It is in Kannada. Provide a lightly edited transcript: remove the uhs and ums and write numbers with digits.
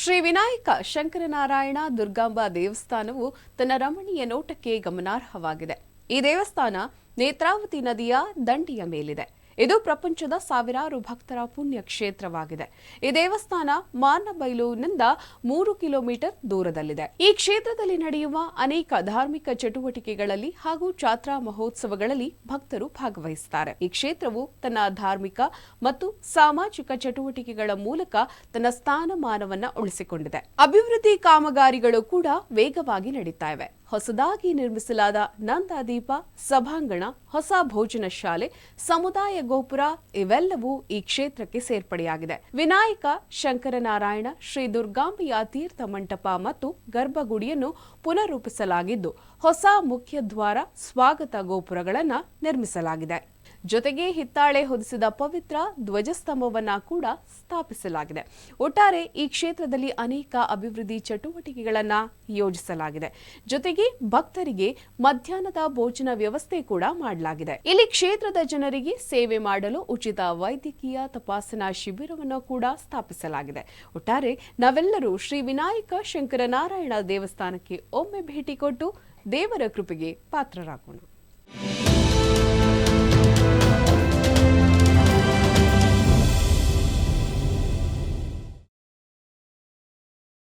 ಶ್ರೀ ವಿನಾಯಕ ಶಂಕರನಾರಾಯಣ ದುರ್ಗಾಂಬಾ ದೇವಸ್ಥಾನವು ತನ್ನ ರಮಣೀಯ ನೋಟಕ್ಕೆ ಗಮನಾರ್ಹವಾಗಿದೆ. ಈ ದೇವಸ್ಥಾನ ನೇತ್ರಾವತಿ ನದಿಯ ದಂಡೆಯ ಮೇಲಿದೆ. ಇದು ಪ್ರಪಂಚದ ಸಾವಿರಾರು ಭಕ್ತರ ಪುಣ್ಯ ಕ್ಷೇತ್ರವಾಗಿದೆ. ಈ ದೇವಸ್ಥಾನ ಮಾನಬೈಲುವಿನಿಂದ 3 ಕಿಲೋಮೀಟರ್ ದೂರದಲ್ಲಿದೆ. ಈ ಕ್ಷೇತ್ರದಲ್ಲಿ ನಡೆಯುವ ಅನೇಕ ಧಾರ್ಮಿಕ ಚಟುವಟಿಕೆಗಳಲ್ಲಿ ಹಾಗೂ ಜಾತ್ರಾ ಮಹೋತ್ಸವಗಳಲ್ಲಿ ಭಕ್ತರು ಭಾಗವಹಿಸುತ್ತಾರೆ. ಈ ಕ್ಷೇತ್ರವು ತನ್ನ ಧಾರ್ಮಿಕ ಮತ್ತು ಸಾಮಾಜಿಕ ಚಟುವಟಿಕೆಗಳ ಮೂಲಕ ತನ್ನ ಸ್ಥಾನಮಾನವನ್ನು ಉಳಿಸಿಕೊಂಡಿದೆ. ಅಭಿವೃದ್ಧಿ ಕಾಮಗಾರಿಗಳು ಕೂಡ ವೇಗವಾಗಿ ನಡೀತಾ ಇವೆ. ಹೊಸದಾಗಿ ನಿರ್ಮಿಸಲಾದ ನಂದಾದೀಪ ಸಭಾಂಗಣ, ಹೊಸ ಭೋಜನ ಶಾಲೆ, ಸಮುದಾಯ ಗೋಪುರ ಇವೆಲ್ಲವೂ ಈ ಕ್ಷೇತ್ರಕ್ಕೆ ಸೇರ್ಪಡೆಯಾಗಿದೆ. ವಿನಾಯಕ ಶಂಕರನಾರಾಯಣ ಶ್ರೀ ದುರ್ಗಾಂಬೆಯ ತೀರ್ಥ ಮಂಟಪ ಮತ್ತು ಗರ್ಭಗುಡಿಯನ್ನು ಪುನರ್ರೂಪಿಸಲಾಗಿದ್ದು, ಹೊಸ ಮುಖ್ಯ ದ್ವಾರ, ಸ್ವಾಗತ ಗೋಪುರಗಳನ್ನು ನಿರ್ಮಿಸಲಾಗಿದೆ. ಜೊತೆಗೆ ಹಿತ್ತಾಳೆ ಹೊದಿಸಿದ ಪವಿತ್ರ ಧ್ವಜಸ್ತಂಭವನ್ನ ಕೂಡ ಸ್ಥಾಪಿಸಲಾಗಿದೆ. ಒಟ್ಟಾರೆ ಈ ಕ್ಷೇತ್ರದಲ್ಲಿ ಅನೇಕ ಅಭಿವೃದ್ಧಿ ಚಟುವಟಿಕೆಗಳನ್ನ ಯೋಜಿಸಲಾಗಿದೆ. ಜೊತೆಗೆ ಭಕ್ತರಿಗೆ ಮಧ್ಯಾಹ್ನದ ಭೋಜನ ವ್ಯವಸ್ಥೆ ಕೂಡ ಮಾಡಲಾಗಿದೆ. ಇಲ್ಲಿ ಕ್ಷೇತ್ರದ ಜನರಿಗೆ ಸೇವೆ ಮಾಡಲು ಉಚಿತ ವೈದ್ಯಕೀಯ ತಪಾಸಣಾ ಶಿಬಿರವನ್ನು ಕೂಡ ಸ್ಥಾಪಿಸಲಾಗಿದೆ. ಒಟ್ಟಾರೆ ನಾವೆಲ್ಲರೂ ಶ್ರೀ ವಿನಾಯಕ ಶಂಕರನಾರಾಯಣ ದೇವಸ್ಥಾನಕ್ಕೆ ಒಮ್ಮೆ ಭೇಟಿ ಕೊಟ್ಟು ದೇವರ ಕೃಪೆಗೆ ಪಾತ್ರರಾಗೋಣ.